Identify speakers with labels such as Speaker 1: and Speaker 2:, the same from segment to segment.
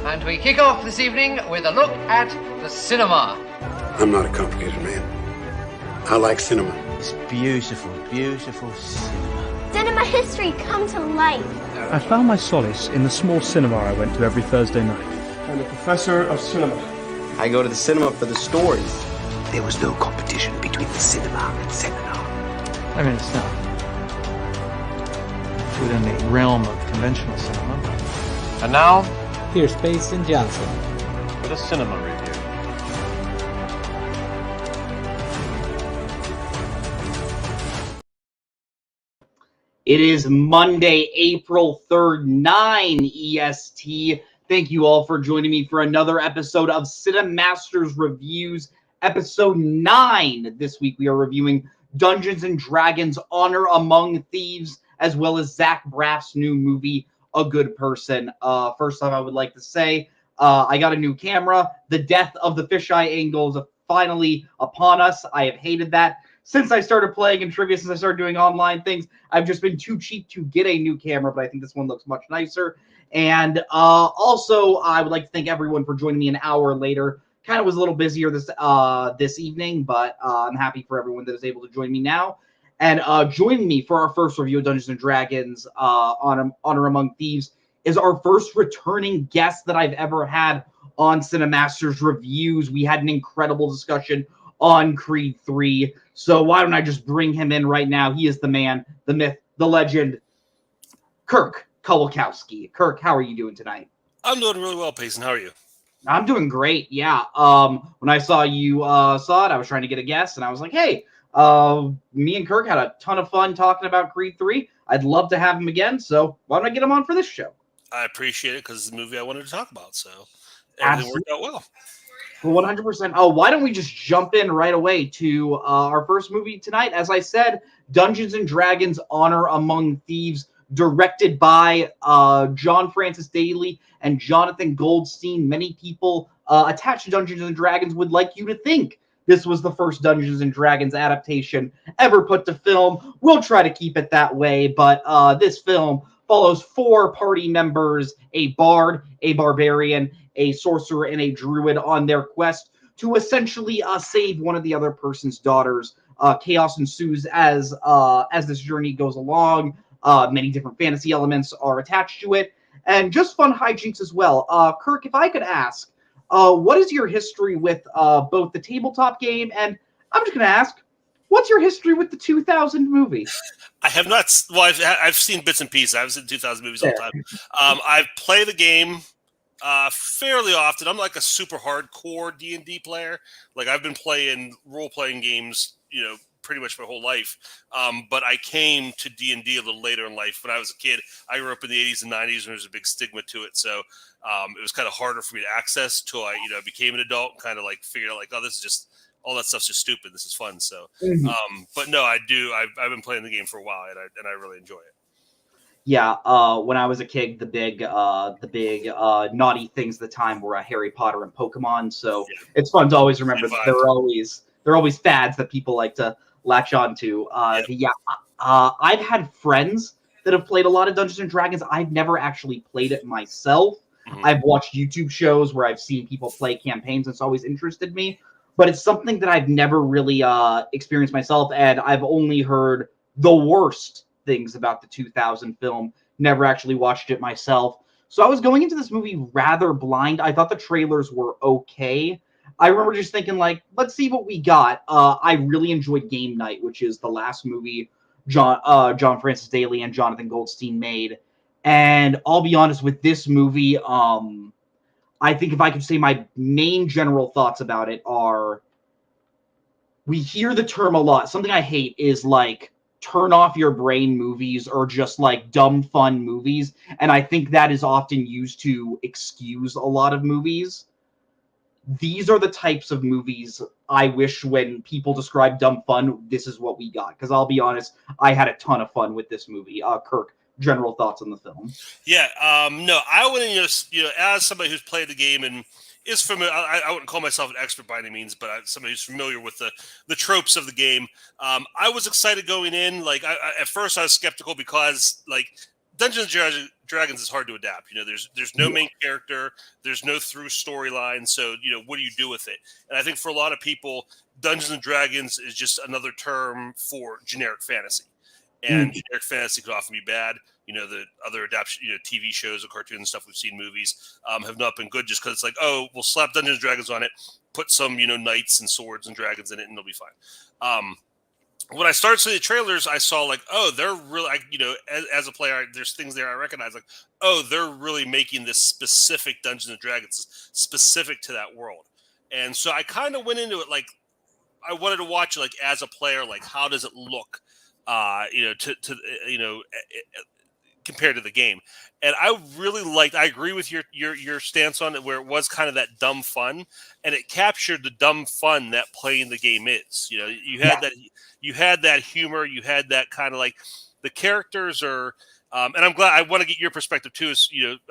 Speaker 1: And we kick off this evening with a look at the cinema.
Speaker 2: I'm not a complicated man. I like cinema.
Speaker 3: It's beautiful, beautiful cinema.
Speaker 4: Cinema history come to life.
Speaker 5: I found my solace in the small cinema I went to every Thursday night.
Speaker 6: I'm a professor of cinema.
Speaker 3: I go to the cinema for the stories.
Speaker 7: There was no competition between the cinema and seminar.
Speaker 8: I mean, it's not within the realm of conventional cinema.
Speaker 1: And now,
Speaker 9: here's Space and Johnson
Speaker 10: with a cinema review.
Speaker 11: It is Monday, April 3rd, 9 EST. Thank you all for joining me for another episode of Cinemaster's Reviews, episode 9. This week we are reviewing Dungeons & Dragons Honor Among Thieves, as well as Zach Braff's new movie, A Good Person. First off, I would like to say I got a new camera. The death of the fisheye angle is finally upon us. I have hated that. Since I started playing in trivia, since I started doing online things, I've just been too cheap to get a new camera, but I think this one looks much nicer. And also, I would like to thank everyone for joining me an hour later. Kind of was a little busier this evening, but I'm happy for everyone that is able to join me now. And joining me for our first review of Dungeons & Dragons Honor Among Thieves is our first returning guest that I've ever had on Cinemaster's Reviews. We had an incredible discussion on Creed 3. So why don't I just bring him in right now? He is the man, the myth, the legend, Kirk Kowalkowski. Kirk, how are you doing tonight?
Speaker 12: I'm doing really well, Payson. How are you?
Speaker 11: I'm doing great, yeah. When I saw you saw it, I was trying to get a guest, and I was like, hey, me and Kirk had a ton of fun talking about Creed 3. I'd love to have him again, so why don't I get him on for this show?
Speaker 12: I appreciate it, because it's a movie I wanted to talk about, so everything worked out well.
Speaker 11: 100%. Oh, why don't we just jump in right away to our first movie tonight? As I said, Dungeons & Dragons Honor Among Thieves, directed by John Francis Daley and Jonathan Goldstein. Many people attached to Dungeons & Dragons would like you to think this was the first Dungeons & Dragons adaptation ever put to film. We'll try to keep it that way, but this film follows 4 party members, a bard, a barbarian, a sorcerer, and a druid on their quest to essentially save one of the other person's daughters. Chaos ensues as this journey goes along. Many different fantasy elements are attached to it, and just fun hijinks as well. Kirk, if I could ask, what is your history with both the tabletop game, and I'm just going to ask, what's your history with the 2000 movie?
Speaker 12: I have not. Well, I've seen bits and pieces. I've seen 2000 movies all the time. I play the game fairly often. I'm like a super hardcore D&D player. Like, I've been playing role-playing games, pretty much my whole life. But I came to D&D a little later in life. When I was a kid, I grew up in the 80s and 90s, and there was a big stigma to it. So it was kind of harder for me to access till I, became an adult and kind of like figured out like, oh, this is just, all that stuff's just stupid. This is fun. So, but no, I've been playing the game for a while, and I really enjoy it.
Speaker 11: Yeah, when I was a kid, the big naughty things at the time were Harry Potter and Pokemon. So it's fun to always remember that there are always fads that people like to latch on to. I've had friends that have played a lot of Dungeons and Dragons. I've never actually played it myself. I've watched YouTube shows where I've seen people play campaigns, and it's always interested me. But it's something that I've never really experienced myself, and I've only heard the worst things about the 2000 film. Never actually watched it myself. So I was going into this movie rather blind. I thought the trailers were okay. I remember just thinking, like, let's see what we got. I really enjoyed Game Night, which is the last movie John Francis Daley and Jonathan Goldstein made. And I'll be honest, with this movie, I think if I could say my main general thoughts about it are, we hear the term a lot. Something I hate is like turn off your brain movies or just like dumb fun movies. And I think that is often used to excuse a lot of movies. These are the types of movies I wish when people describe dumb fun, this is what we got. Because I'll be honest, I had a ton of fun with this movie. Kirk, general thoughts on the film?
Speaker 12: Yeah, no, I wouldn't just, as somebody who's played the game and is familiar, I wouldn't call myself an expert by any means, but somebody who's familiar with the tropes of the game. I was excited going in. Like, at first I was skeptical because, like, Dungeons and Dragons is hard to adapt. There's no main character, there's no through storyline. So what do you do with it? And I think for a lot of people, Dungeons and Dragons is just another term for generic fantasy, and generic fantasy could often be bad. The other adaptation, TV shows and cartoons and stuff we've seen, movies, have not been good just because it's like, oh, we'll slap Dungeons and Dragons on it, put some knights and swords and dragons in it, and it'll be fine. When I started seeing the trailers, I saw like, oh, they're really, as a player, there's things there I recognize, like, oh, they're really making this specific Dungeons and Dragons specific to that world. And so I kind of went into it like I wanted to watch it like as a player, like how does it look, compared to the game. And I really liked, I agree with your stance on it, where it was kind of that dumb fun, and it captured the dumb fun that playing the game is. You had that humor, you had that kind of like the characters are, and I'm glad, I want to get your perspective too,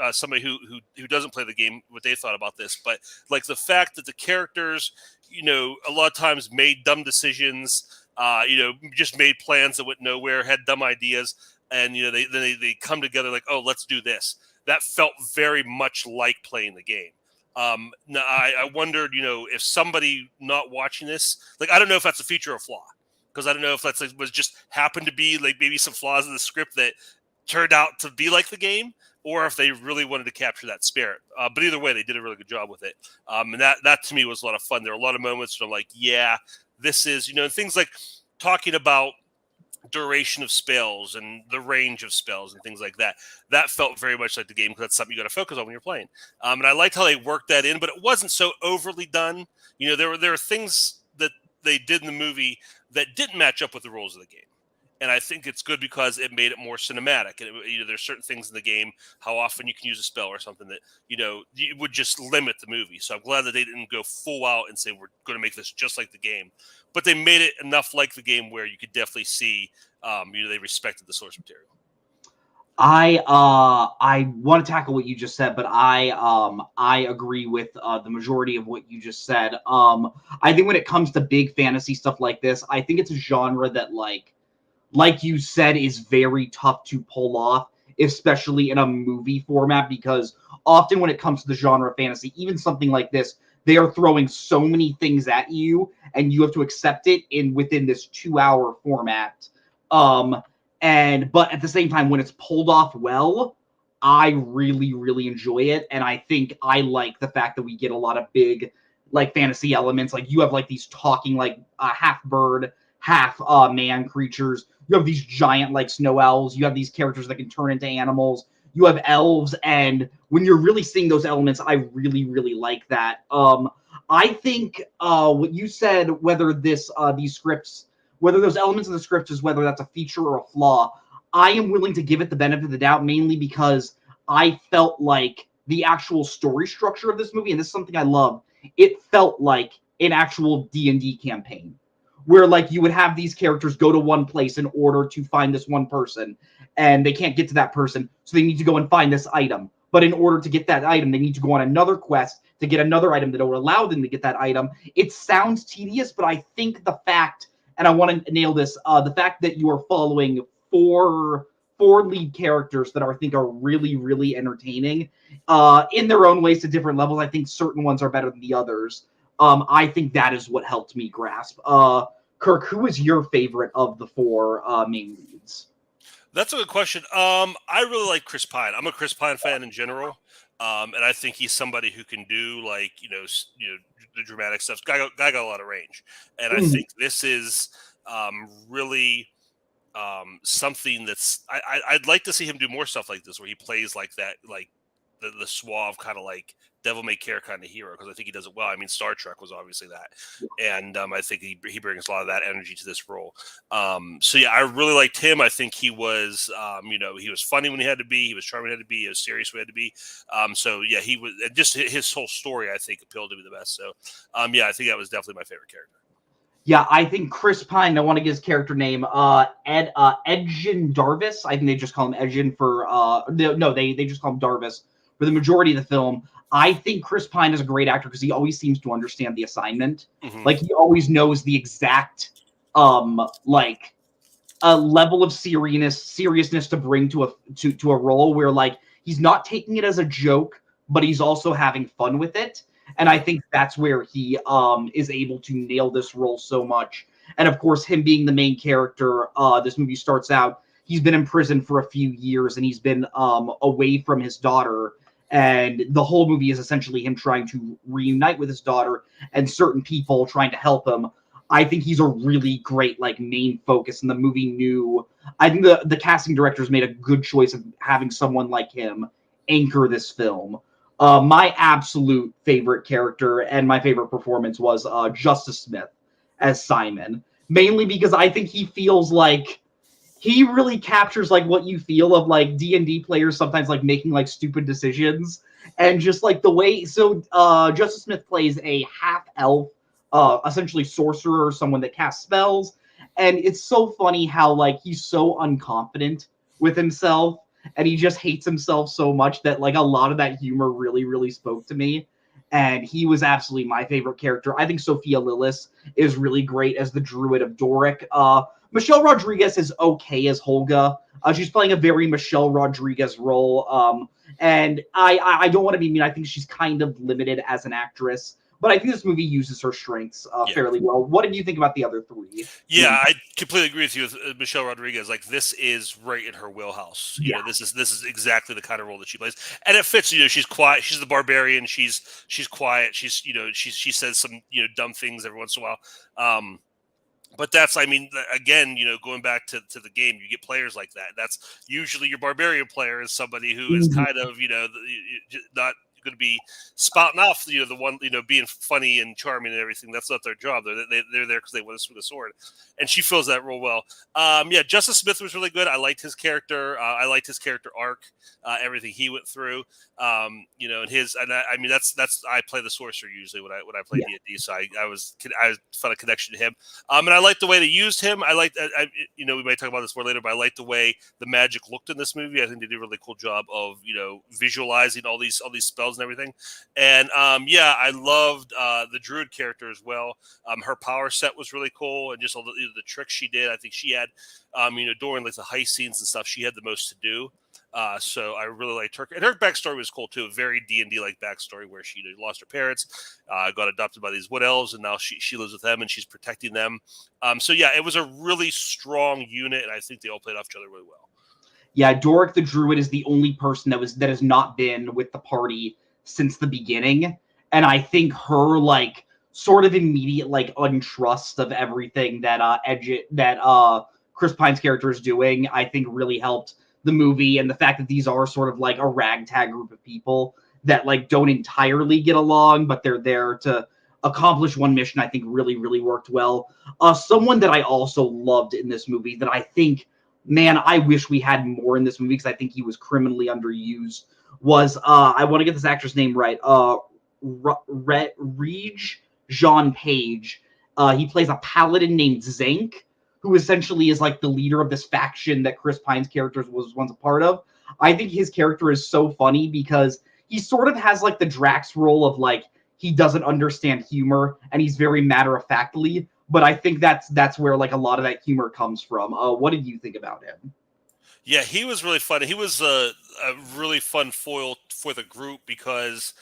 Speaker 12: as somebody who doesn't play the game, what they thought about this, but like the fact that the characters, a lot of times made dumb decisions, just made plans that went nowhere, had dumb ideas. And they come together like, oh, let's do this. That felt very much like playing the game. Now I wondered, if somebody not watching this, like, I don't know if that's a feature or flaw, because I don't know if that's like, was just happened to be like maybe some flaws in the script that turned out to be like the game, or if they really wanted to capture that spirit. But either way, they did a really good job with it. And that to me was a lot of fun. There were a lot of moments where I'm like, yeah, this is, things like talking about duration of spells and the range of spells and things like that. That felt very much like the game, because that's something you got to focus on when you're playing. And I liked how they worked that in, but it wasn't so overly done. There were things that they did in the movie that didn't match up with the rules of the game. And I think it's good because it made it more cinematic. And there's certain things in the game, how often you can use a spell or something that, you would just limit the movie. So I'm glad that they didn't go full out and say, we're going to make this just like the game. But they made it enough like the game where you could definitely see, they respected the source material.
Speaker 11: I want to tackle what you just said, but I agree with the majority of what you just said. I think when it comes to big fantasy stuff like this, I think it's a genre that like you said, is very tough to pull off, especially in a movie format, because often when it comes to the genre of fantasy, even something like this, they are throwing so many things at you, and you have to accept it within this 2-hour format. But at the same time, when it's pulled off well, I really, really enjoy it. And I think I like the fact that we get a lot of big, like, fantasy elements. Like, you have like these talking, like, half bird, half man creatures. You have these giant, like, snow elves. You have these characters that can turn into animals. You have elves, and when you're really seeing those elements, I really, really like that. I think what you said, whether these scripts, whether those elements in the script is whether that's a feature or a flaw, I am willing to give it the benefit of the doubt, mainly because I felt like the actual story structure of this movie, and this is something I love, it felt like an actual D&D campaign, where like you would have these characters go to one place in order to find this one person, and they can't get to that person, so they need to go and find this item. But in order to get that item, they need to go on another quest to get another item that will allow them to get that item. It sounds tedious, but I think the fact, and I want to nail this, the fact that you are following four lead characters that I think are really, really entertaining in their own ways to different levels. I think certain ones are better than the others. I think that is what helped me grasp. Kirk, who is your favorite of the four main leads?
Speaker 12: That's a good question. I really like Chris Pine. I'm a Chris Pine fan in general, and I think he's somebody who can do like the dramatic stuff. Guy got a lot of range, and I think this is really something that's I'd like to see him do more stuff like this, where he plays like that, like the suave kind of like devil may care kind of hero, because I think he does it well. I mean, Star Trek was obviously that, and I think he brings a lot of that energy to this role. So yeah, I really liked him. I think he was, he was funny when he had to be, he was charming when he had to be, he was serious when he had to be. So yeah, he was just his whole story, I think, appealed to me the best. So yeah, I think that was definitely my favorite character.
Speaker 11: Yeah, I think Chris Pine, I want to get his character name, Edgin Darvis. I think they just call him Edgin for, they just call him Darvis for the majority of the film. I think Chris Pine is a great actor because he always seems to understand the assignment. Like, he always knows the exact, a level of seriousness to bring to a role where like he's not taking it as a joke, but he's also having fun with it. And I think that's where he is able to nail this role so much. And of course, him being the main character, this movie starts out, he's been in prison for a few years and he's been away from his daughter. And the whole movie is essentially him trying to reunite with his daughter and certain people trying to help him. I think he's a really great like main focus, and the movie knew. I think the casting directors made a good choice of having someone like him anchor this film. My absolute favorite character and my favorite performance was Justice Smith as Simon, mainly because I think he feels like he really captures like what you feel of like D&D players sometimes like making like stupid decisions, and just like the way. So Justice Smith plays a half elf, essentially sorcerer, someone that casts spells, and it's so funny how like he's so unconfident with himself and he just hates himself so much that like a lot of that humor really spoke to me. And he was absolutely my favorite character. I think Sophia Lillis is really great as the Druid of Doric. Michelle Rodriguez is okay as Holga. She's playing a very Michelle Rodriguez role. And I don't want to be mean. I think she's kind of limited as an actress. But I think this movie uses her strengths fairly well. What did you think about the other three?
Speaker 12: Yeah, I completely agree with you with Michelle Rodriguez. Like, this is right in her wheelhouse. You know, this is exactly the kind of role that she plays, and it fits. You know, she's quiet. She's the barbarian. She's quiet. She's she says some dumb things every once in a while. But that's, I mean, again, going back to the game, you get players like that. That's usually your barbarian player is somebody who is kind of not going to be spouting off, the one, being funny and charming and everything. That's not their job. They're there because they want to swing a sword, and she fills that role well. Yeah, Justice Smith was really good. I liked his character. I liked his character arc, everything he went through. And I mean, that's I play the sorcerer usually when I play D&D, so I found a connection to him. And I liked the way they used him. I liked, we might talk about this more later, but I liked the way the magic looked in this movie. I think they did a really cool job of visualizing all these spells and everything. And I loved the druid character as well. Her power set was really cool, and just all the tricks she did. I think she had, during like the heist scenes and stuff, she had the most to do. So I really liked her, and her backstory was cool too. A very D&D like backstory where she lost her parents, got adopted by these wood elves, and now she lives with them and she's protecting them. So yeah, it was a really strong unit, and I think they all played off each other really well.
Speaker 11: Yeah, Doric the Druid is the only person that has not been with the party since the beginning, and I think her like sort of immediate like untrust of everything that Chris Pine's character is doing, I think really helped the movie, and the fact that these are sort of like a ragtag group of people that like don't entirely get along, but they're there to accomplish one mission, I think really worked well. Someone that I also loved in this movie that I think, man, I wish we had more in this movie because I think he was criminally underused, was I want to get this actor's name right. Reg Jean Page. He plays a paladin named Zank, who essentially is like the leader of this faction that Chris Pine's character was once a part of. I think his character is so funny because he sort of has like the Drax role of like he doesn't understand humor and he's very matter-of-factly, but I think that's where like a lot of that humor comes from. What did you think about him?
Speaker 12: Yeah, he was really fun. He was a really fun foil for the group because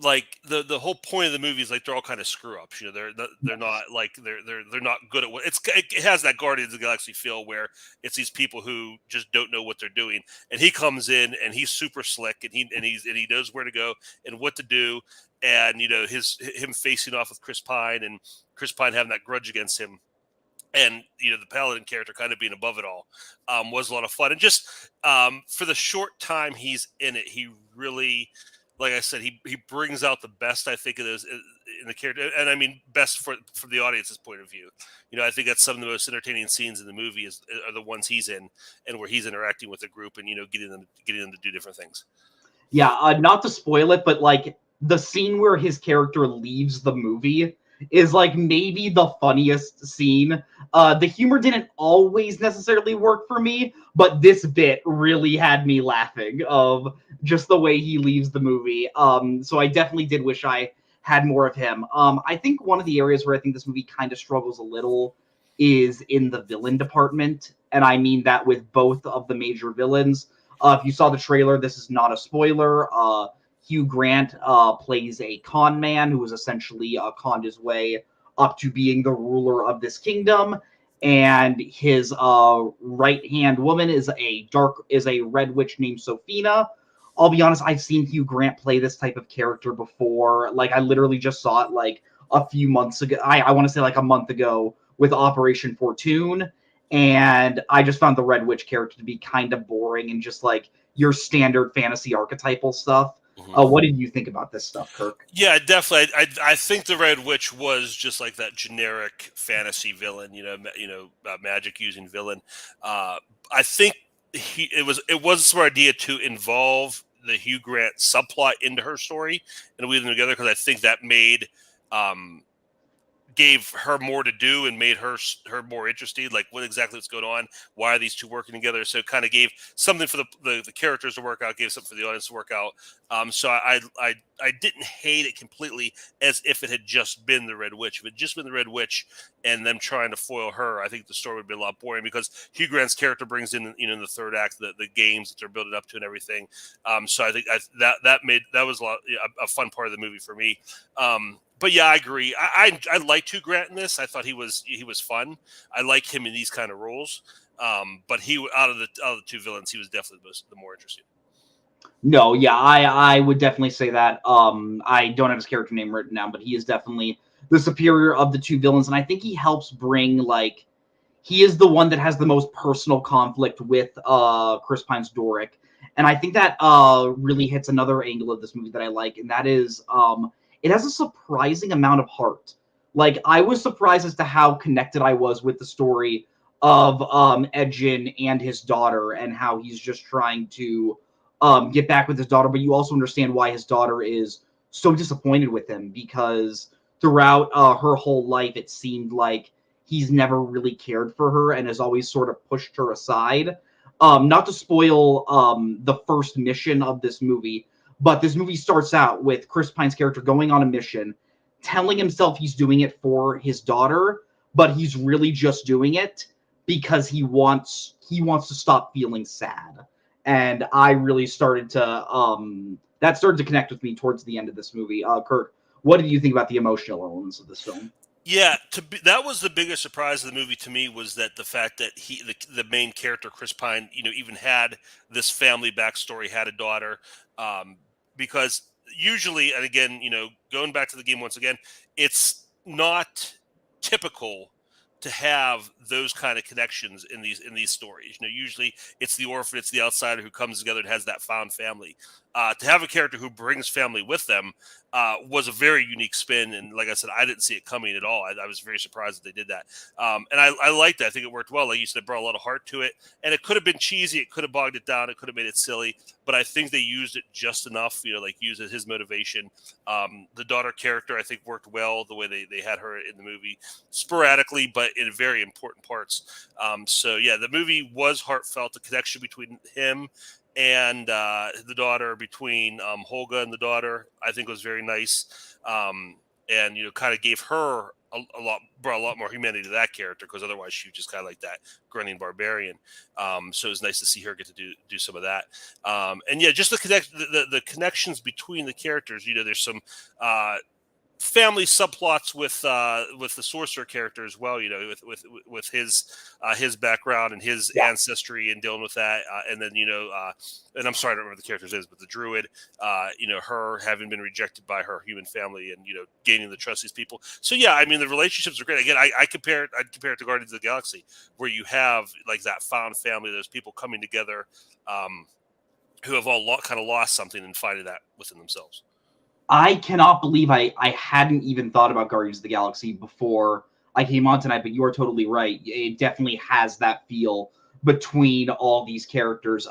Speaker 12: like the whole point of the movie is like they're all kind of screw ups. They're not like they're not good at what it has that Guardians of the Galaxy feel where it's these people who just don't know what they're doing, and he comes in and he's super slick and he knows where to go and what to do, and him facing off with Chris Pine and Chris Pine having that grudge against him, and the paladin character kind of being above it all was a lot of fun. And just for the short time he's in it, he really, like I said, he brings out the best, I think, of those in the character, and I mean best from the audience's point of view. I think that's some of the most entertaining scenes in the movie are the ones he's in, and where he's interacting with the group and getting them to do different things.
Speaker 11: Yeah, not to spoil it, but like the scene where his character leaves the movie is like maybe the funniest scene. The humor didn't always necessarily work for me, but this bit really had me laughing of just the way he leaves the movie. So I definitely did wish I had more of him. I think one of the areas where I think this movie kind of struggles a little is in the villain department, and I mean that with both of the major villains. If you saw the trailer, this is not a spoiler. Hugh Grant plays a con man who was essentially conned his way up to being the ruler of this kingdom, and his right hand woman is a red witch named Sophina. I'll be honest, I've seen Hugh Grant play this type of character before. Like, I literally just saw it like a few months ago. I want to say like a month ago with Operation Fortune, and I just found the red witch character to be kind of boring and just like your standard fantasy archetypal stuff. What did you think about this stuff, Kirk?
Speaker 12: Yeah, definitely. I think the Red Witch was just like that generic fantasy villain, magic using villain. I think it was a smart idea to involve the Hugh Grant subplot into her story and weave them together, because I think that made gave her more to do and made her more interested. Like, what exactly what's going on? Why are these two working together? So it kind of gave something for the characters to work out, gave something for the audience to work out. So I didn't hate it completely as if it had just been the Red Witch. If it had just been the Red Witch and them trying to foil her, I think the story would be a lot boring, because Hugh Grant's character brings in, in the third act, the games that they're building up to and everything. So I think that was a fun part of the movie for me. But yeah, I agree. I liked Hugh Grant in this. I thought he was fun. I like him in these kind of roles. But he, out of the two villains, he was definitely the more interesting.
Speaker 11: No, yeah, I would definitely say that. I don't have his character name written down, but he is definitely the superior of the two villains, and I think he helps bring, like, he is the one that has the most personal conflict with Chris Pine's Doric, and I think that really hits another angle of this movie that I like, and that is it has a surprising amount of heart. Like, I was surprised as to how connected I was with the story of Edgin and his daughter, and how he's just trying to get back with his daughter, but you also understand why his daughter is so disappointed with him, because throughout her whole life, it seemed like he's never really cared for her and has always sort of pushed her aside. Not to spoil the first mission of this movie, but this movie starts out with Chris Pine's character going on a mission, telling himself he's doing it for his daughter, but he's really just doing it because he wants to stop feeling sad. And I really started to that started to connect with me towards the end of this movie. Kurt, what did you think about the emotional elements of this film?
Speaker 12: Yeah, that was the biggest surprise of the movie to me, was that the fact that the main character, Chris Pine, even had this family backstory, had a daughter, because usually, and again, going back to the game once again, it's not typical to have those kind of connections in these stories. Usually it's the orphan, it's the outsider who comes together and has that found family. To have a character who brings family with them was a very unique spin, and like I said, I didn't see it coming at all. I was very surprised that they did that, and I liked it. I think it worked well. Like you said, it brought a lot of heart to it, and it could have been cheesy. It could have bogged it down. It could have made it silly, but I think they used it just enough. Like used it his motivation. The daughter character, I think, worked well the way they had her in the movie, sporadically, but in very important parts. So yeah, the movie was heartfelt. The connection between him and the daughter, between Holga and the daughter, I think was very nice, and kind of gave her brought a lot more humanity to that character, because otherwise she was just kind of like that grunting barbarian. So it was nice to see her get to do some of that, and yeah, just the connections between the characters. There's some family subplots with the sorcerer character as well, with his background and his ancestry and dealing with that, and then and I'm sorry, I don't remember the character's names, but the druid, her having been rejected by her human family, and gaining the trust of these people. So yeah, I mean, the relationships are great. Again, I'd compare it to Guardians of the Galaxy, where you have like that found family, those people coming together, who have all kind of lost something and finding that within themselves.
Speaker 11: I cannot believe I hadn't even thought about Guardians of the Galaxy before I came on tonight, but you are totally right. It definitely has that feel between all these characters.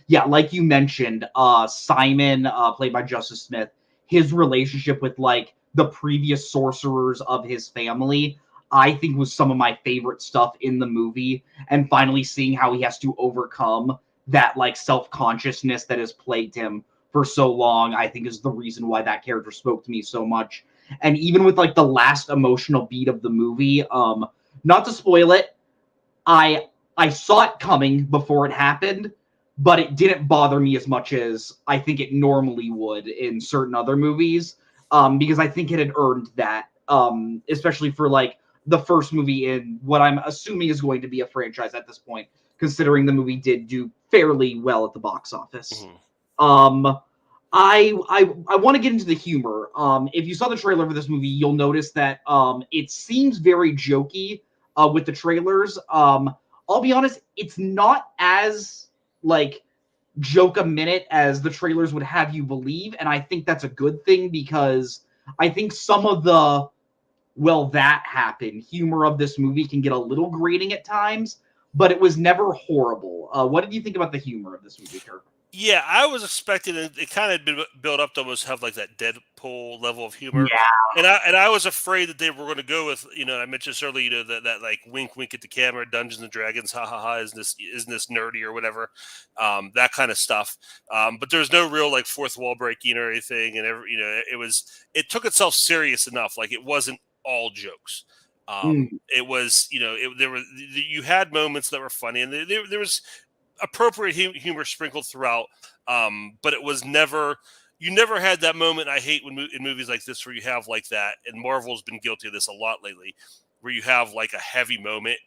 Speaker 11: Yeah, like you mentioned, Simon, played by Justice Smith, his relationship with like the previous sorcerers of his family, I think was some of my favorite stuff in the movie. And finally seeing how he has to overcome that like self-consciousness that has plagued him for so long, I think is the reason why that character spoke to me so much. And even with like the last emotional beat of the movie, not to spoil it, I saw it coming before it happened, but it didn't bother me as much as I think it normally would in certain other movies, because I think it had earned that, especially for like the first movie in what I'm assuming is going to be a franchise at this point, considering the movie did do fairly well at the box office. I want to get into the humor. If you saw the trailer for this movie, you'll notice that it seems very jokey with the trailers. I'll be honest, it's not as like joke a minute as the trailers would have you believe, and I think that's a good thing because I think some of the that happened humor of this movie can get a little grating at times, but it was never horrible. What did you think about the humor of this movie, Kirk?
Speaker 12: Yeah, I was expecting it kind of been built up to almost have like that Deadpool level of humor.
Speaker 11: Yeah.
Speaker 12: And I was afraid that they were going to go with, I mentioned this earlier, that like wink wink at the camera, Dungeons and Dragons, ha ha ha, isn't this nerdy or whatever, that kind of stuff. But there's no real like fourth wall breaking or anything, and it took itself serious enough, like it wasn't all jokes. It was, you had moments that were funny, and there was appropriate humor sprinkled throughout, but it was never. You never had that moment. I hate when in movies like this where you have like that, and Marvel's been guilty of this a lot lately, where you have like a heavy moment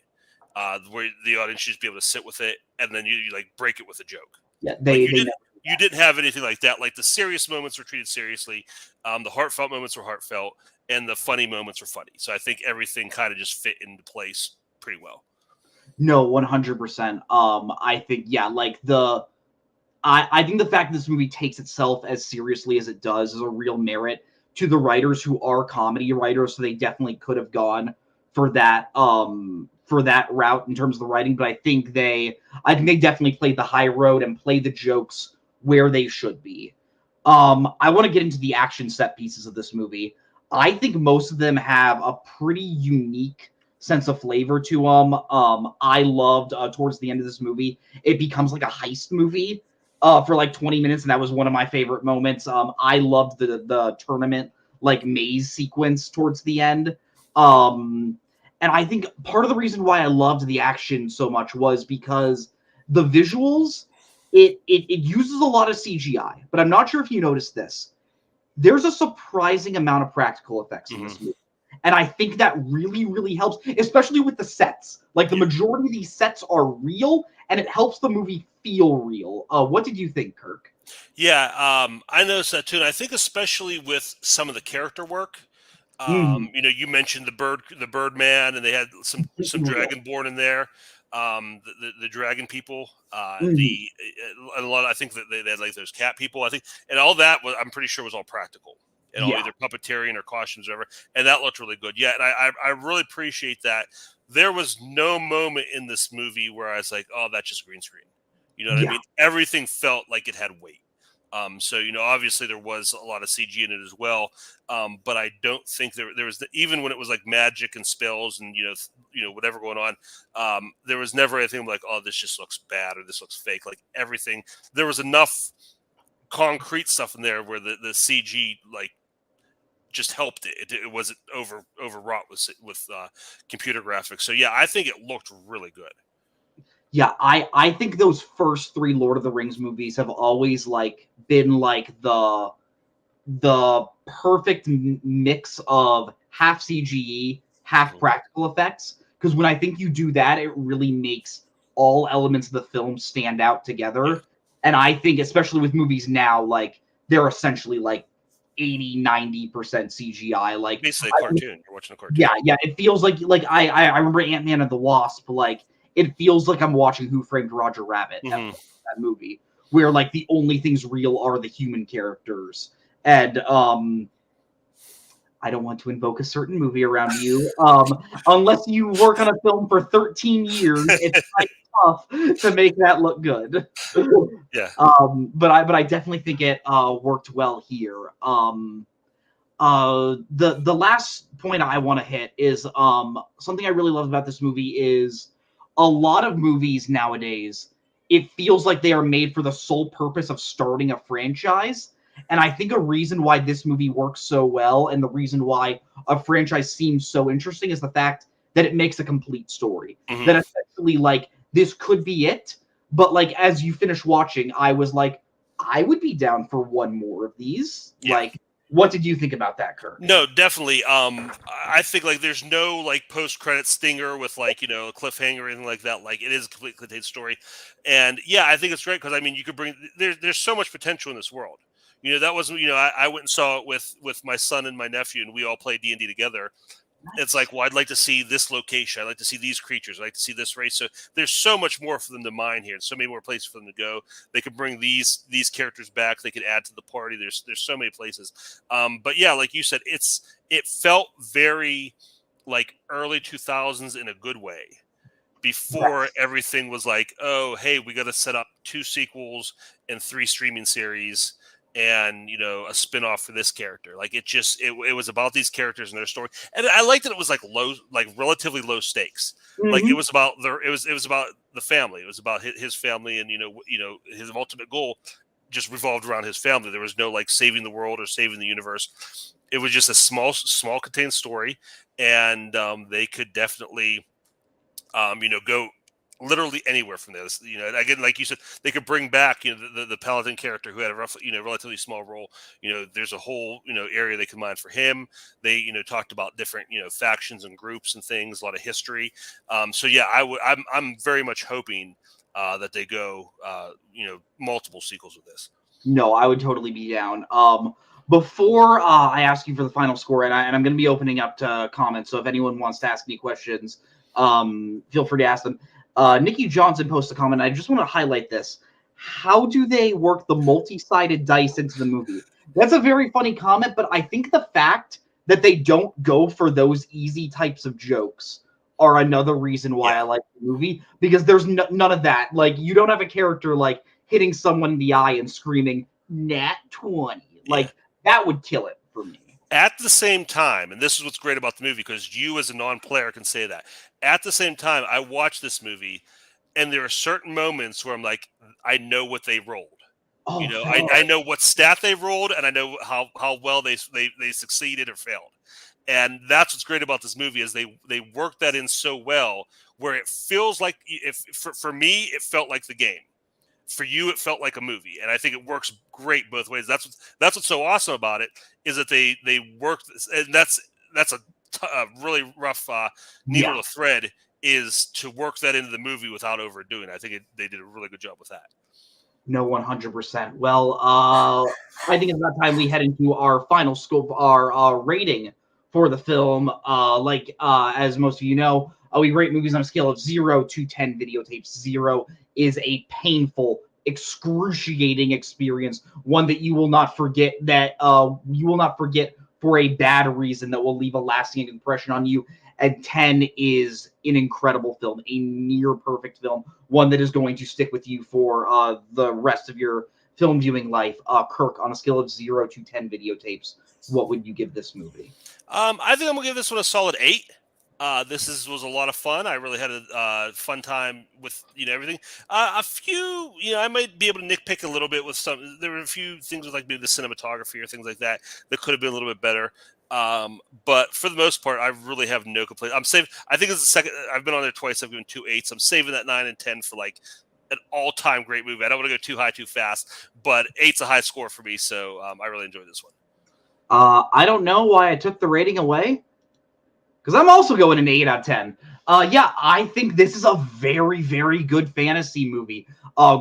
Speaker 12: where the audience should just be able to sit with it, and then you like break it with a joke.
Speaker 11: Yeah,
Speaker 12: you didn't have anything like that. Like the serious moments were treated seriously, the heartfelt moments were heartfelt, and the funny moments were funny. So I think everything kind of just fit into place pretty well.
Speaker 11: No, 100%. I think like I think the fact that this movie takes itself as seriously as it does is a real merit to the writers who are comedy writers. So they definitely could have gone for that route in terms of the writing. But I think they definitely played the high road and played the jokes where they should be. I want to get into the action set pieces of this movie. I think most of them have a pretty unique sense of flavor to them. I loved towards the end of this movie, it becomes like a heist movie for like 20 minutes, and that was one of my favorite moments. I loved the tournament like maze sequence towards the end. And I think part of the reason why I loved the action so much was because the visuals, it uses a lot of CGI, but I'm not sure if you noticed this. There's a surprising amount of practical effects in this movie. And I think that really, really helps, especially with the sets. Like the majority of these sets are real, and it helps the movie feel real. What did you think, Kirk?
Speaker 12: Yeah, I noticed that too. And I think especially with some of the character work, you mentioned the Birdman, and they had some Dragonborn in there. The dragon people, a lot. I think that they had like those cat people. I think, and all that was, I'm pretty sure, was all practical. And all either puppeteering or costumes or whatever. And that looked really good. Yeah, and I really appreciate that. There was no moment in this movie where I was like, oh, that's just green screen. You know what I mean? Everything felt like it had weight. So, obviously there was a lot of CG in it as well. But I don't think there was, even when it was like magic and spells and, whatever going on, there was never anything like, oh, this just looks bad or this looks fake. Like everything, there was enough concrete stuff in there where the CG like just helped it. It wasn't overwrought with computer graphics. So yeah, I think it looked really good.
Speaker 11: Yeah, I think those first three Lord of the Rings movies have always like been like the perfect mix of half CGE, half practical effects. Because when I think you do that, it really makes all elements of the film stand out together. And I think, especially with movies now, like they're essentially like 80-90% CGI. Like
Speaker 12: basically a cartoon. You're watching a cartoon.
Speaker 11: Yeah. It feels like I remember Ant-Man and the Wasp. Like it feels like I'm watching Who Framed Roger Rabbit, that movie, where like the only things real are the human characters. And I don't want to invoke a certain movie around you, unless you work on a film for 13 years. It's quite tough to make that look good.
Speaker 12: Yeah.
Speaker 11: But I definitely think it worked well here. The last point I want to hit is something I really love about this movie is a lot of movies nowadays, it feels like they are made for the sole purpose of starting a franchise. And I think a reason why this movie works so well and the reason why a franchise seems so interesting is the fact that it makes a complete story.
Speaker 12: Mhm.
Speaker 11: That essentially, like, this could be it, but like as you finish watching, I was like, I would be down for one more of these.
Speaker 12: Yeah.
Speaker 11: Like, what did you think about that, Kirk?
Speaker 12: No, definitely. I think like there's no like post credit stinger with like a cliffhanger or anything like that. Like it is a completely contained story, and yeah, I think it's great because I mean you could bring there's so much potential in this world. That was I went and saw it with my son and my nephew, and we all played D&D together. It's like, well, I'd like to see this location. I'd like to see these creatures. I'd like to see this race. So there's so much more for them to mine here. So many more places for them to go. They could bring these characters back. They could add to the party. There's so many places. But yeah, like you said, it felt very like early 2000s in a good way. Before everything was like, oh, hey, we got to set up 2 sequels and 3 streaming series and a spin-off for this character. Like it was about these characters and their story, and I liked that it was like relatively low stakes. Like it was about it was about the family. It was about his family, and his ultimate goal just revolved around his family. There was no like saving the world or saving the universe. It was just a small contained story, and they could definitely go literally anywhere from this. Again, like you said, they could bring back the paladin character who had a relatively small role. There's a whole area they could mine for him. They talked about different factions and groups and things, a lot of history. So yeah, I'm very much hoping that they go multiple sequels with this.
Speaker 11: No, I would totally be down. Before I ask you for the final score, and I'm going to be opening up to comments, so if anyone wants to ask me questions, feel free to ask them. Nikki Johnson posted a comment. I just want to highlight this. How do they work the multi-sided dice into the movie? That's a very funny comment, but I think the fact that they don't go for those easy types of jokes are another reason why I like the movie, because there's none of that. Like, you don't have a character like hitting someone in the eye and screaming "Nat 20." Like, that would kill it for me.
Speaker 12: At the same time, and this is what's great about the movie, because you as a non-player can say that. At the same time, I watch this movie, and there are certain moments where I'm like, I know what they rolled. I know what stat they rolled, and I know how well they succeeded or failed. And that's what's great about this movie is they work that in so well, where it feels like for me it felt like the game. For you, it felt like a movie, and I think it works great both ways. That's what's so awesome about it is that they work, and that's a really rough needle to thread is to work that into the movie without overdoing it. I think they did a really good job with that.
Speaker 11: No, 100%. Well, I think it's about time we head into our final scope, our rating for the film. As most of you know, we rate movies on a scale of 0 to 10 videotapes. 0 is a painful, excruciating experience, one that you will not forget. For a bad reason that will leave a lasting impression on you. And 10 is an incredible film, a near perfect film, one that is going to stick with you for the rest of your film viewing life. Kirk, on a scale of 0 to 10 videotapes, what would you give this movie?
Speaker 12: I think I'm gonna give this one a solid 8. This was a lot of fun. I really had a fun time with everything. A few, I might be able to nitpick a little bit with some. There were a few things with like maybe the cinematography or things like that could have been a little bit better. But for the most part, I really have no complaints. I'm saving. I think it's the second. I've been on there twice. I've given 2 8s. I'm saving that 9 and 10 for like an all-time great movie. I don't want to go too high too fast, but 8's a high score for me. So I really enjoyed this one.
Speaker 11: I don't know why I took the rating away, because I'm also going an 8 out of 10. I think this is a very, very good fantasy movie.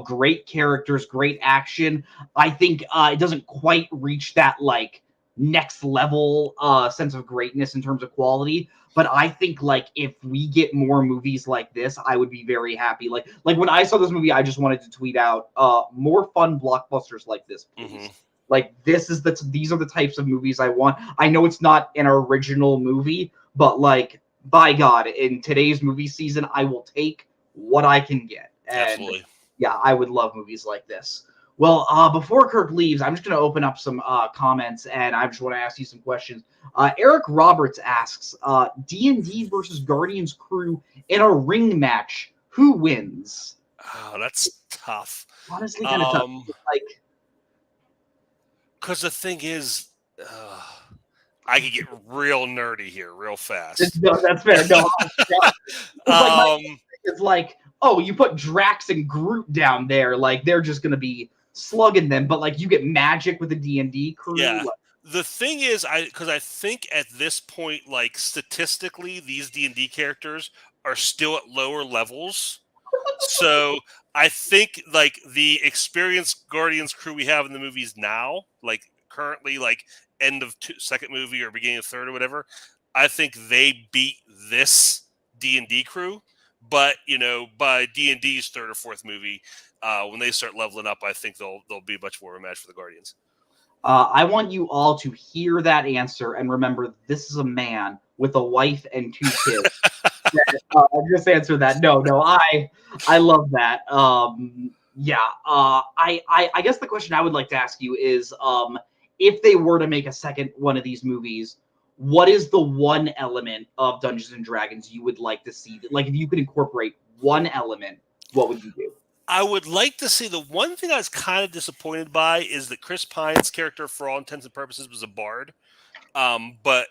Speaker 11: Great characters, great action. I think it doesn't quite reach that like next level sense of greatness in terms of quality. But I think like if we get more movies like this, I would be very happy. Like when I saw this movie, I just wanted to tweet out more fun blockbusters like this, please. Mm-hmm. Like these are the types of movies I want. I know it's not an original movie, but like, by God, in today's movie season, I will take what I can get. And
Speaker 12: absolutely.
Speaker 11: Yeah, I would love movies like this. Well, before Kirk leaves, I'm just going to open up some comments, and I just want to ask you some questions. Eric Roberts asks, D&D versus Guardians crew in a ring match, who wins?
Speaker 12: Oh, that's tough.
Speaker 11: Honestly, kind of tough. Like,
Speaker 12: because the thing is, I could get real nerdy here real fast.
Speaker 11: No, that's fair. No, it's like, oh, you put Drax and Groot down there, like they're just gonna be slugging them. But like you get magic with the D&D crew.
Speaker 12: Yeah.
Speaker 11: Like,
Speaker 12: the thing is, because I think at this point, like statistically, these D&D characters are still at lower levels. So I think like the experienced Guardians crew we have in the movies now, like currently, like end of second movie or beginning of third or whatever, I think they beat this D&D crew. But by D&D's third or fourth movie, when they start leveling up, I think they'll be much more of a match for the Guardians.
Speaker 11: I want you all to hear that answer and remember this is a man with a wife and 2 kids. Just answer that. No, I love that. I guess the question I would like to ask you is, if they were to make a second one of these movies, what is the one element of Dungeons and Dragons you would like to see? Like, if you could incorporate one element, what would you do?
Speaker 12: I would like to see, the one thing I was kind of disappointed by is that Chris Pine's character, for all intents and purposes, was a bard. But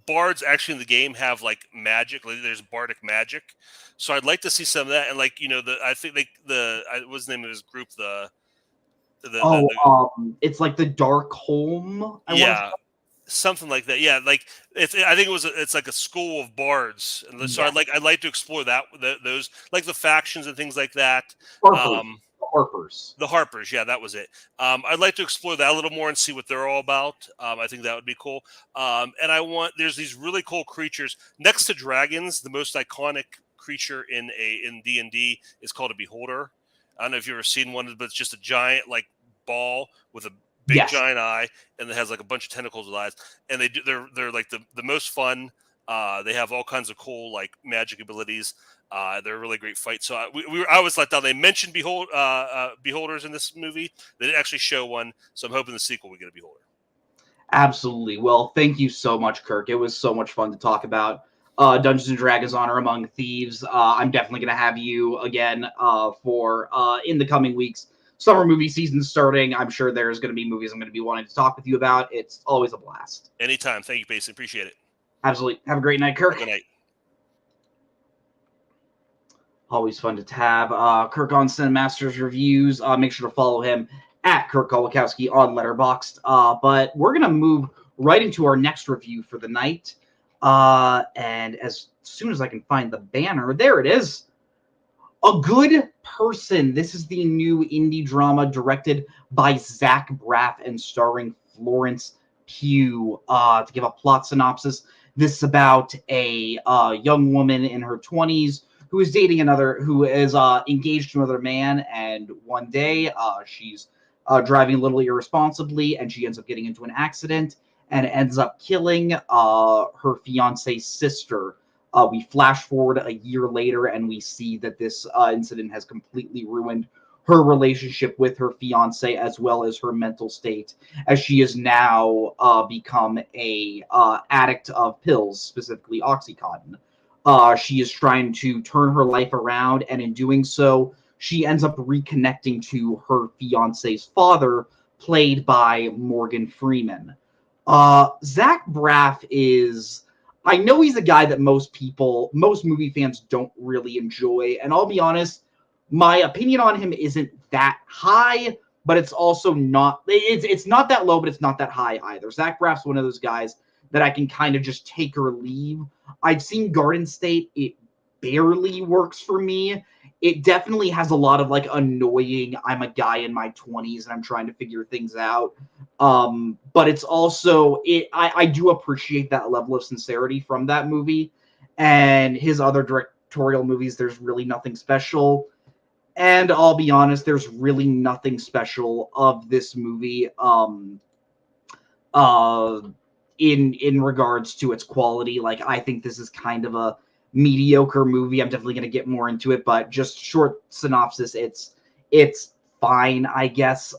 Speaker 12: bards actually in the game have like magic, like there's bardic magic. So I'd like to see some of that. And like, I think what's the name of his group?
Speaker 11: It's like the Dark Home.
Speaker 12: Something like that. Yeah, like I think it's like a school of bards, and so I'd like to explore that, those like the factions and things like that.
Speaker 11: Harpers.
Speaker 12: The Harpers, yeah, that was it. I'd like to explore that a little more and see what they're all about. I think that would be cool. And there's these really cool creatures next to dragons. The most iconic creature in D&D is called a beholder. I don't know if you've ever seen one, but it's just a giant like ball with a big giant eye, and it has like a bunch of tentacles with eyes. And they're like the most fun. They have all kinds of cool like magic abilities. They're a really great fight. So I was let down. They mentioned beholders in this movie. They didn't actually show one. So I'm hoping the sequel we get a beholder.
Speaker 11: Absolutely. Well, thank you so much, Kirk. It was so much fun to talk about Dungeons and Dragons: Honor Among Thieves. I'm definitely going to have you again for in the coming weeks. Summer movie season starting. I'm sure there's going to be movies I'm going to be wanting to talk with you about. It's always a blast.
Speaker 12: Anytime. Thank you, Payson. Appreciate it.
Speaker 11: Absolutely. Have a great night, Kirk.
Speaker 12: Good night.
Speaker 11: Always fun to have Kirk on Cinemaster's reviews. Make sure to follow him at Kirk Kolakowski on Letterboxd. But we're going to move right into our next review for the night. And as soon as I can find the banner, there it is. A Good Person. This is the new indie drama directed by Zach Braff and starring Florence Pugh. To give a plot synopsis, this is about a young woman in her 20s who is dating who is engaged to another man, and one day she's driving a little irresponsibly, and she ends up getting into an accident and ends up killing her fiance's sister. We flash forward a year later, and we see that this incident has completely ruined her relationship with her fiance, as well as her mental state, as she has now become a addict of pills, specifically Oxycontin. She is trying to turn her life around, and in doing so, she ends up reconnecting to her fiance's father, played by Morgan Freeman. Zach Braff is... I know he's a guy that most movie fans don't really enjoy, and I'll be honest, my opinion on him isn't that high, but it's also not... It's not that low, but it's not that high either. Zach Braff's one of those guys that I can kind of just take or leave. I've seen Garden State. It barely works for me. It definitely has a lot of like annoying, I'm a guy in my 20s and I'm trying to figure things out. But it's also, I do appreciate that level of sincerity from that movie. And his other directorial movies, there's really nothing special. And I'll be honest, there's really nothing special of this movie in regards to its quality. Like, I think this is kind of a mediocre movie. I'm definitely going to get more into it, but just short synopsis, it's fine, I guess.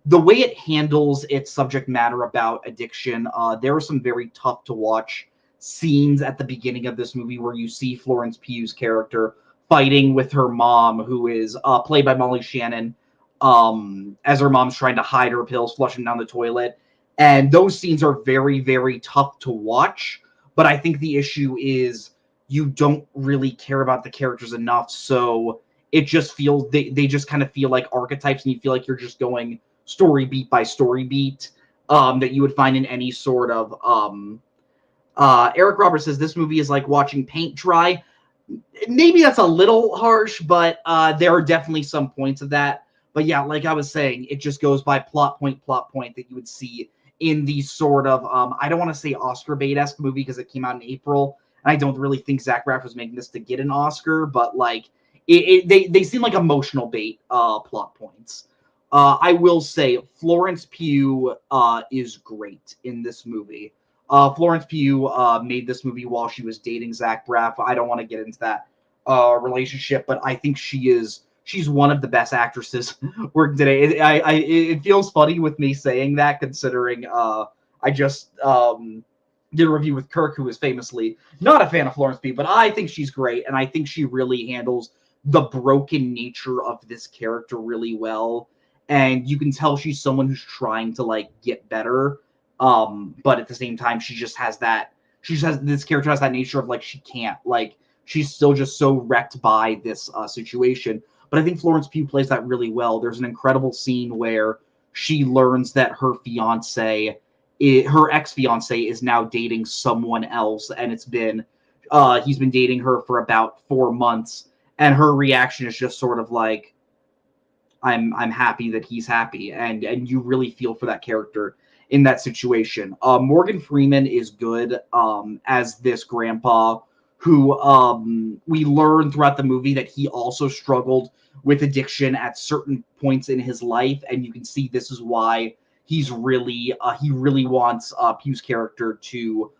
Speaker 11: The way it handles its subject matter about addiction, there are some very tough to watch scenes at the beginning of this movie where you see Florence Pugh's character fighting with her mom, who is played by Molly Shannon, as her mom's trying to hide her pills, flush them down the toilet. And those scenes are very, very tough to watch. But I think the issue is you don't really care about the characters enough. So it just feels, they just kind of feel like archetypes, and you feel like you're just going story beat by story beat that you would find in any sort of... Eric Roberts says this movie is like watching paint dry. Maybe that's a little harsh, but there are definitely some points of that. But yeah, like I was saying, it just goes by plot point that you would see in these sort of, I don't want to say Oscar bait-esque movie because it came out in April, and I don't really think Zach Braff was making this to get an Oscar, but like, they seem like emotional bait plot points. I will say Florence Pugh is great in this movie. Florence Pugh made this movie while she was dating Zach Braff. I don't want to get into that relationship, but I think she's one of the best actresses working today. It feels funny with me saying that, considering I just did a review with Kirk, who is famously not a fan of Florence Pugh, but I think she's great, and I think she really handles the broken nature of this character really well. And you can tell she's someone who's trying to like get better. But at the same time, this character has that nature of like, she can't, like, she's still just so wrecked by this situation. But I think Florence Pugh plays that really well. There's an incredible scene where she learns that her ex-fiance is now dating someone else, and he's been dating her for about 4 months, and her reaction is just sort of like, I'm happy that he's happy, and you really feel for that character in that situation. Morgan Freeman is good as this grandpa who we learn throughout the movie that he also struggled with addiction at certain points in his life, and you can see this is why he really wants Pugh's character to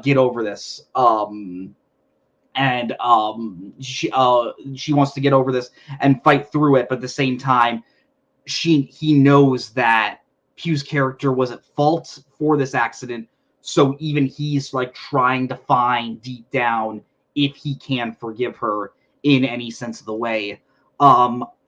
Speaker 11: get over this. She wants to get over this and fight through it, but at the same time, he knows that Pugh's character was at fault for this accident, so even he's like trying to find deep down if he can forgive her in any sense of the way.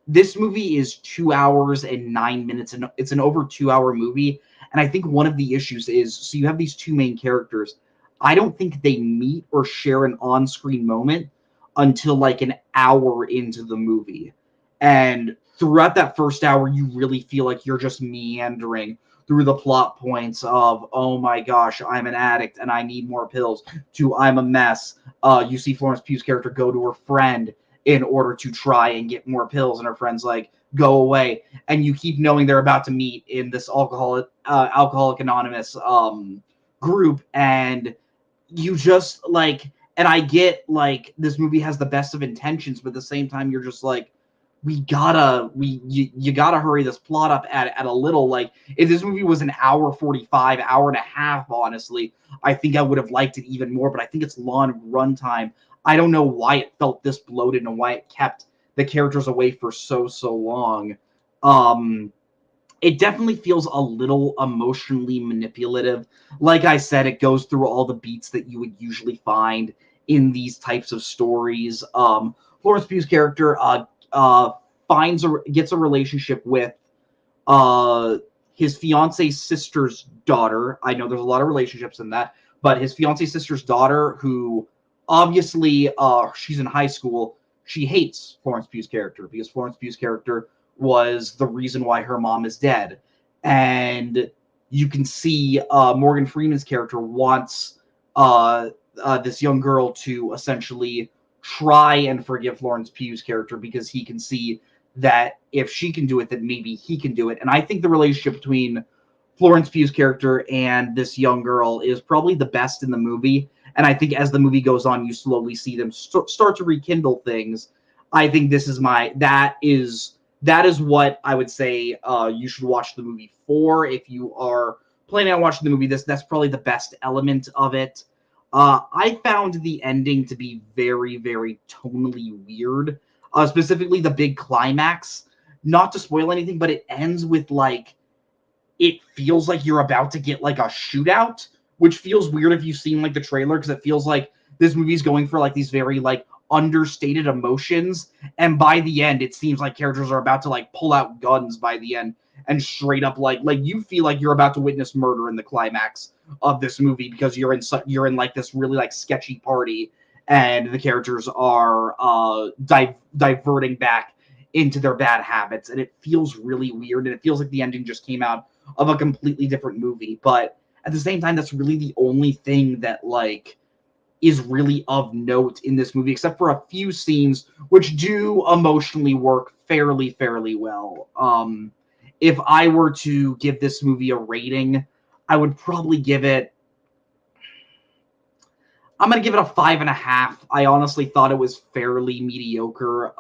Speaker 11: This movie is 2 hours and 9 minutes, and it's an over 2 hour movie. And I think one of the issues is, so you have these two main characters. I don't think they meet or share an on-screen moment until like an hour into the movie. And throughout that first hour, you really feel like you're just meandering through the plot points of, oh my gosh, I'm an addict and I need more pills, to I'm a mess. You see Florence Pugh's character go to her friend in order to try and get more pills, and her friend's like, go away. And you keep knowing they're about to meet in this Alcoholic Anonymous group, and you just like, and I get like this movie has the best of intentions, but at the same time you're just like, you gotta hurry this plot up at a little. Like, if this movie was an hour 45, hour and a half, honestly, I think I would have liked it even more, but I think it's long runtime. I don't know why it felt this bloated and why it kept the characters away for so long. It definitely feels a little emotionally manipulative. Like I said, it goes through all the beats that you would usually find in these types of stories. Florence Pugh's character gets a relationship with his fiance's sister's daughter. I know there's a lot of relationships in that, but his fiance's sister's daughter, who obviously she's in high school, she hates Florence Pugh's character because Florence Pugh's character was the reason why her mom is dead. And you can see Morgan Freeman's character wants this young girl to essentially try and forgive Florence Pugh's character because he can see that if she can do it, then maybe he can do it. And I think the relationship between Florence Pugh's character and this young girl is probably the best in the movie. And I think as the movie goes on, you slowly see them start to rekindle things. I think that is what I would say you should watch the movie for. If you are planning on watching the movie, that's probably the best element of it. I found the ending to be very, very tonally weird. Specifically the big climax. Not to spoil anything, but it ends with like, it feels like you're about to get like a shootout, which feels weird if you've seen like the trailer, because it feels like this movie's going for like these very like understated emotions, and by the end it seems like characters are about to like pull out guns by the end and straight up like you feel like you're about to witness murder in the climax of this movie because you're in like this really like sketchy party, and the characters are diverting back into their bad habits, and it feels really weird, and it feels like the ending just came out of a completely different movie. But at the same time, that's really the only thing that like is really of note in this movie, except for a few scenes which do emotionally work fairly well. If I were to give this movie a rating, I would probably give it, I'm going to give it a 5.5. I honestly thought it was fairly mediocre.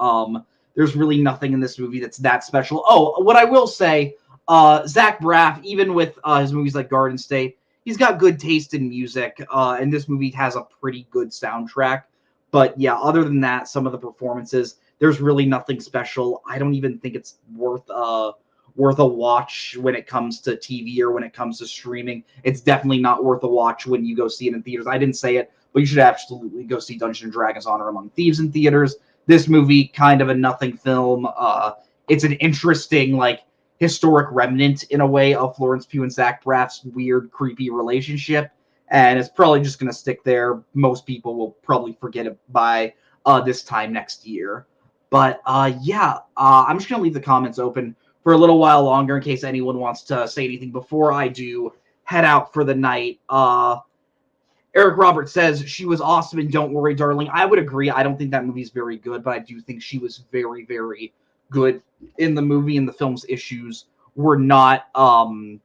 Speaker 11: There's really nothing in this movie that's that special. Oh, what I will say, Zach Braff, even with his movies like Garden State, he's got good taste in music, and this movie has a pretty good soundtrack. But yeah, other than that, some of the performances, there's really nothing special. I don't even think it's worth a watch when it comes to TV or when it comes to streaming. It's definitely not worth a watch when you go see it in theaters. I didn't say it, but you should absolutely go see Dungeons & Dragons: Honor Among Thieves in theaters. This movie, kind of a nothing film. It's an interesting, like, historic remnant in a way of Florence Pugh and Zach Braff's weird, creepy relationship, and it's probably just going to stick there. Most people will probably forget it by this time next year. But yeah, I'm just going to leave the comments open for a little while longer in case anyone wants to say anything before I do head out for the night. Eric Roberts says, she was awesome and Don't Worry, Darling. I would agree. I don't think that movie's very good, but I do think she was very, very good in the movie, and the film's issues were not her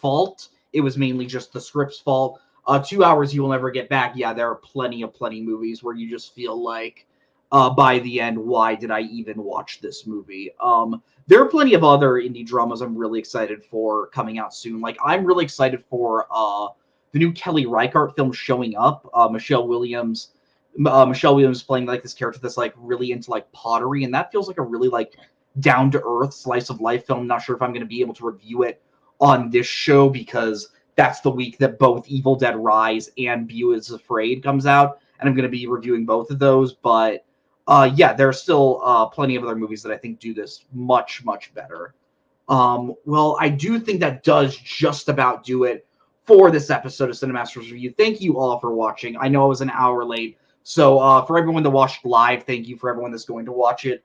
Speaker 11: fault. It was mainly just the script's fault. 2 Hours You Will Never Get Back. Yeah, there are plenty movies where you just feel like by the end, why did I even watch this movie? There are plenty of other indie dramas I'm really excited for coming out soon. Like, I'm really excited for the new Kelly Reichardt film Showing Up. Michelle Williams playing like this character that's like really into like pottery, and that feels like a really like down to earth slice of life film. Not sure if I'm going to be able to review it on this show because that's the week that both Evil Dead Rise and Beau is Afraid comes out, and I'm going to be reviewing both of those. But yeah, there are still plenty of other movies that I think do this much better. Well, I do think that does just about do it for this episode of Cinemaster's Review. Thank you all for watching. I know I was an hour late, so for everyone that watched live, thank you. For everyone that's going to watch it,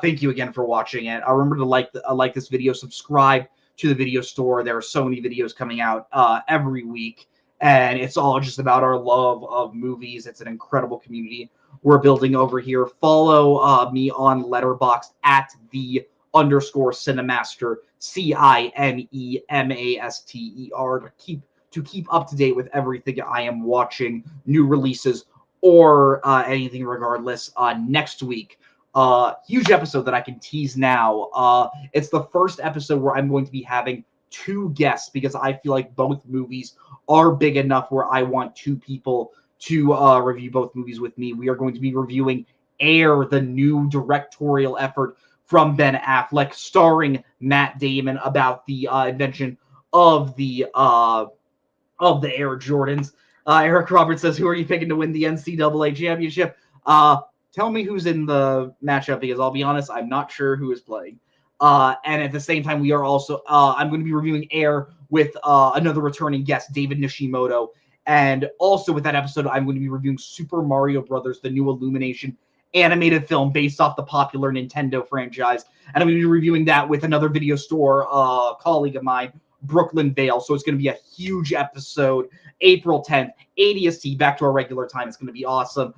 Speaker 11: thank you again for watching it. Remember to like this video, subscribe to the video store. There are so many videos coming out every week, and it's all just about our love of movies. It's an incredible community we're building over here. Follow me on Letterboxd at @the_Cinemaster, CINEMASTER, to keep up to date with everything I am watching, new releases, or anything regardless. Next week, huge episode that I can tease now. It's the first episode where I'm going to be having 2 guests because I feel like both movies are big enough where I want 2 people to review both movies with me. We are going to be reviewing Air, the new directorial effort from Ben Affleck, starring Matt Damon, about the invention of the Air Jordans. Eric Roberts says, "Who are you picking to win the NCAA championship?" Tell me who's in the matchup, because I'll be honest, I'm not sure who is playing. And at the same time, we are also I'm going to be reviewing Air with another returning guest, David Nishimoto. And also with that episode, I'm going to be reviewing Super Mario Brothers, the new Illumination animated film based off the popular Nintendo franchise. And I'm going to be reviewing that with another video store colleague of mine, Brooklyn Vale. So it's going to be a huge episode. April 10th, 8 EST, back to our regular time. It's going to be awesome.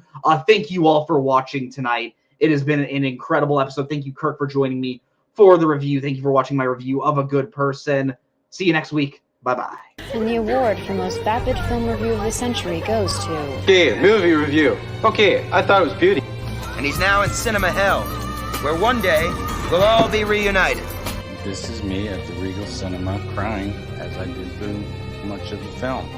Speaker 11: Thank you all for watching tonight. It has been an incredible episode. Thank you, Kirk, for joining me for the review. Thank you for watching my review of A Good Person. See you next week. Bye-bye.
Speaker 13: And the award for most vapid film review of the century goes to...
Speaker 3: Okay, movie review. Okay, I thought it was beauty.
Speaker 14: And he's now in cinema hell, where one day we'll all be reunited.
Speaker 15: This is me at the Regal Cinema crying as I did through much of the film.